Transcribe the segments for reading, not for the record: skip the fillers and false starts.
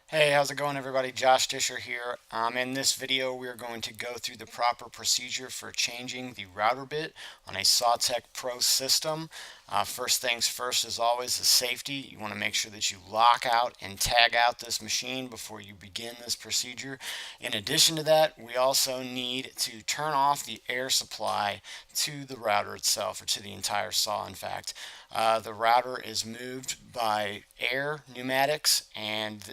Hey, how's it going everybody? Josh Disher here. In this video, we're going to go through the proper procedure for changing the router bit on a SawTek Pro system. First things first, as always, is safety. You want to make sure that you lock out and tag out this machine before you begin this procedure. In addition to that, we also need to turn off the air supply to the router itself, or to the entire saw, in fact. The router is moved by air pneumatics, and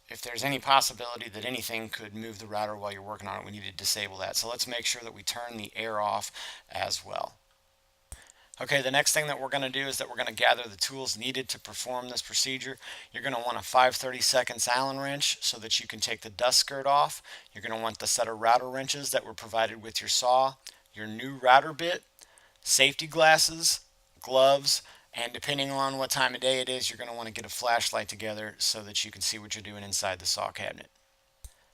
if there's any possibility that anything could move the router while you're working on it, we need to disable that. So let's make sure that we turn the air off as well. Okay, the next thing that we're going to do is that we're going to gather the tools needed to perform this procedure. You're going to want a 5/32 Allen wrench so that you can take the dust skirt off. You're going to want the set of router wrenches that were provided with your saw, your new router bit, safety glasses, gloves, and depending on what time of day it is, you're going to want to get a flashlight together so that you can see what you're doing inside the saw cabinet.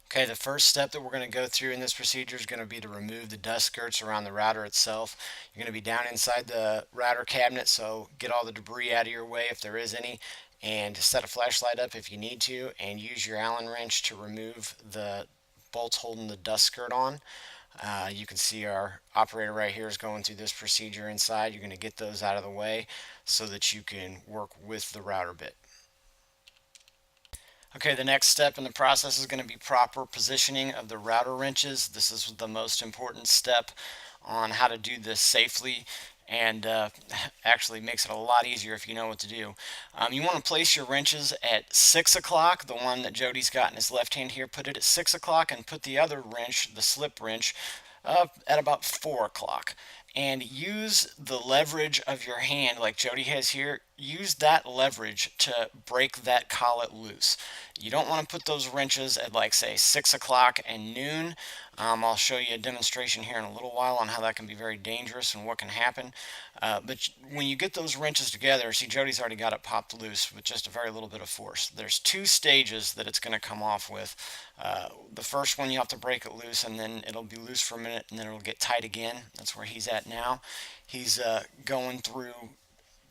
Okay, the first step that we're going to go through in this procedure is going to be to remove the dust skirts around the router itself. You're going to be down inside the router cabinet, so get all the debris out of your way if there is any, and set a flashlight up if you need to, and use your Allen wrench to remove the bolts holding the dust skirt on. You can see our operator right here is going through this procedure inside. You're going to get those out of the way so that you can work with the router bit. Okay, the next step in the process is going to be proper positioning of the router wrenches. This is the most important step on how to do this safely, and actually makes it a lot easier if you know what to do. You want to place your wrenches at 6 o'clock. The one that Jody's got in his left hand here, put it at 6 o'clock, and put the other wrench, the slip wrench, at about 4 o'clock. And use the leverage of your hand like Jody has here. Use that leverage to break that collet loose. You don't want to put those wrenches at, like, say 6 o'clock and noon. I'll show you a demonstration here in a little while on how that can be very dangerous and what can happen. But when you get those wrenches together, see, Jody's already got it popped loose with just a very little bit of force. There's two stages that it's going to come off with. The first one, you have to break it loose, and then it'll be loose for a minute, and then it'll get tight again. That's where he's at now. He's going through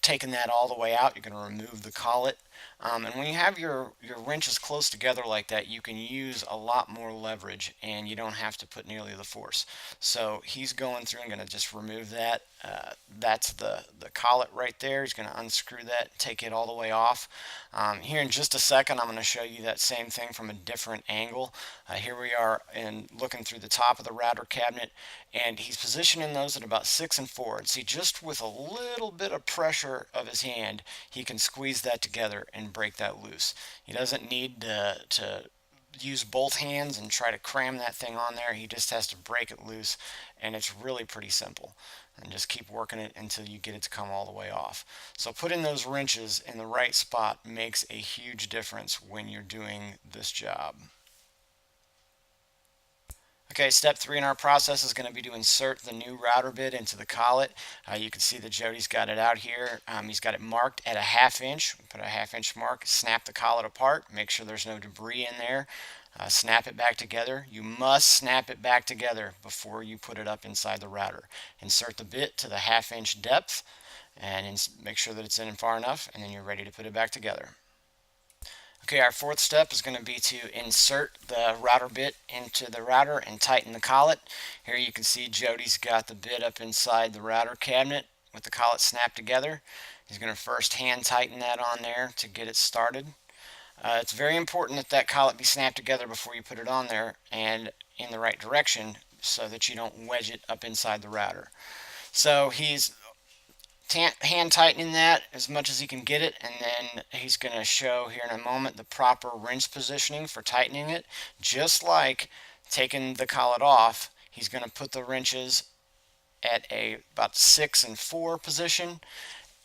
taking that all the way out. You're going to remove the collet. And when you have your wrenches close together like that, you can use a lot more leverage and you don't have to put nearly the force. So he's going through and going to just remove that. That's the collet right there. He's going to unscrew that, take it all the way off. Here in just a second, I'm going to show you that same thing from a different angle. Here we are and looking through the top of the router cabinet, and he's positioning those at about 6 and 4. And see, just with a little bit of pressure of his hand, he can squeeze that together and break that loose. He doesn't need to use both hands and try to cram that thing on there. He just has to break it loose, and it's really pretty simple. And just keep working it until you get it to come all the way off. So putting those wrenches in the right spot makes a huge difference when you're doing this job. Okay, step 3 in our process is going to be to insert the new router bit into the collet. You can see that Jody's got it out here. He's got it marked at a 1/2 inch. Put a 1/2 inch mark, snap the collet apart, make sure there's no debris in there. Snap it back together. You must snap it back together before you put it up inside the router. Insert the bit to the 1/2 inch depth and make sure that it's in far enough, and then you're ready to put it back together. Okay, our fourth step is going to be to insert the router bit into the router and tighten the collet. Here you can see Jody's got the bit up inside the router cabinet with the collet snapped together. He's going to first hand tighten that on there to get it started. It's very important that that collet be snapped together before you put it on there and in the right direction so that you don't wedge it up inside the router. So he's hand tightening that as much as he can get it, and then he's going to show here in a moment the proper wrench positioning for tightening it. Just like taking the collet off, he's going to put the wrenches at a about 6 and 4 position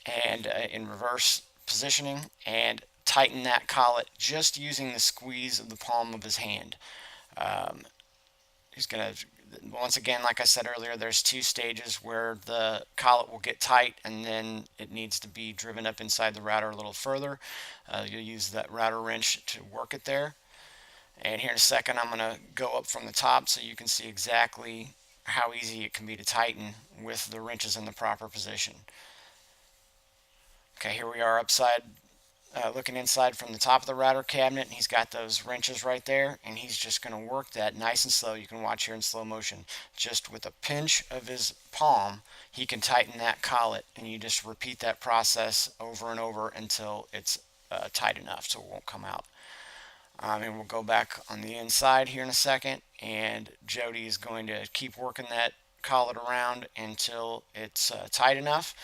and in reverse positioning, and tighten that collet just using the squeeze of the palm of his hand. He's going to, once again, like I said earlier, there's two stages where the collet will get tight and then it needs to be driven up inside the router a little further. You'll use that router wrench to work it there. And here in a second, I'm going to go up from the top so you can see exactly how easy it can be to tighten with the wrenches in the proper position. Okay, here we are upside looking inside from the top of the router cabinet. He's got those wrenches right there, and he's just going to work that nice and slow. You can watch here in slow motion. Just with a pinch of his palm, he can tighten that collet, and you just repeat that process over and over until it's tight enough so it won't come out. And we'll go back on the inside here in a second, and Jody is going to keep working that collet around until it's tight enough.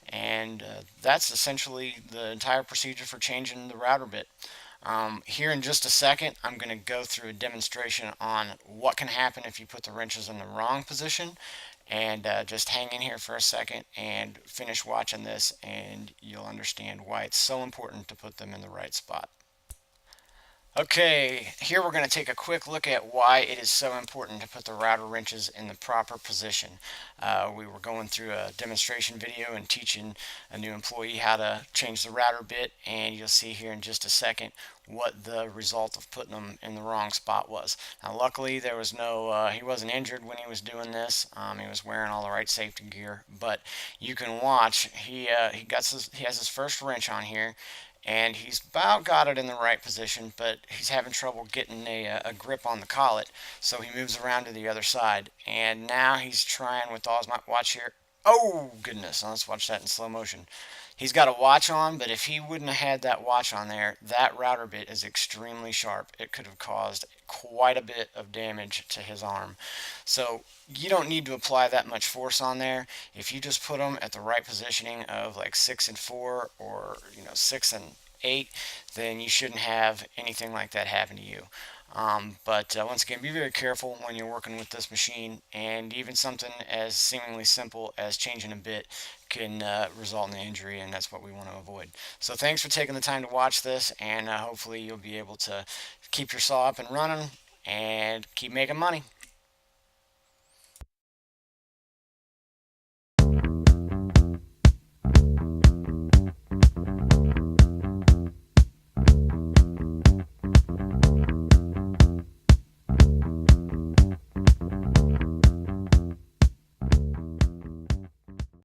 And that's essentially the entire procedure for changing the router bit. Here in just a second, I'm going to go through a demonstration on what can happen if you put the wrenches in the wrong position. And just hang in here for a second and finish watching this, and you'll understand why it's so important to put them in the right spot. Okay, here we're going to take a quick look at why it is so important to put the router wrenches in the proper position. We were going through a demonstration video and teaching a new employee how to change the router bit, and you'll see here in just a second what the result of putting them in the wrong spot was. Now luckily there was no, he wasn't injured when he was doing this. He was wearing all the right safety gear, but you can watch, he has his first wrench on here, and he's about got it in the right position, but he's having trouble getting a grip on the collet, so he moves around to the other side, and now he's trying with all his might. Watch here. Oh goodness, let's watch that in slow motion. He's got a watch on, but if he wouldn't have had that watch on there, that router bit is extremely sharp. It could have caused quite a bit of damage to his arm. So you don't need to apply that much force on there. If you just put them at the right positioning of like 6 and 4, or 6 and 8, then you shouldn't have anything like that happen to you. But once again, be very careful when you're working with this machine, and even something as seemingly simple as changing a bit can result in an injury, and that's what we want to avoid. So thanks for taking the time to watch this, and hopefully you'll be able to keep your saw up and running and keep making money.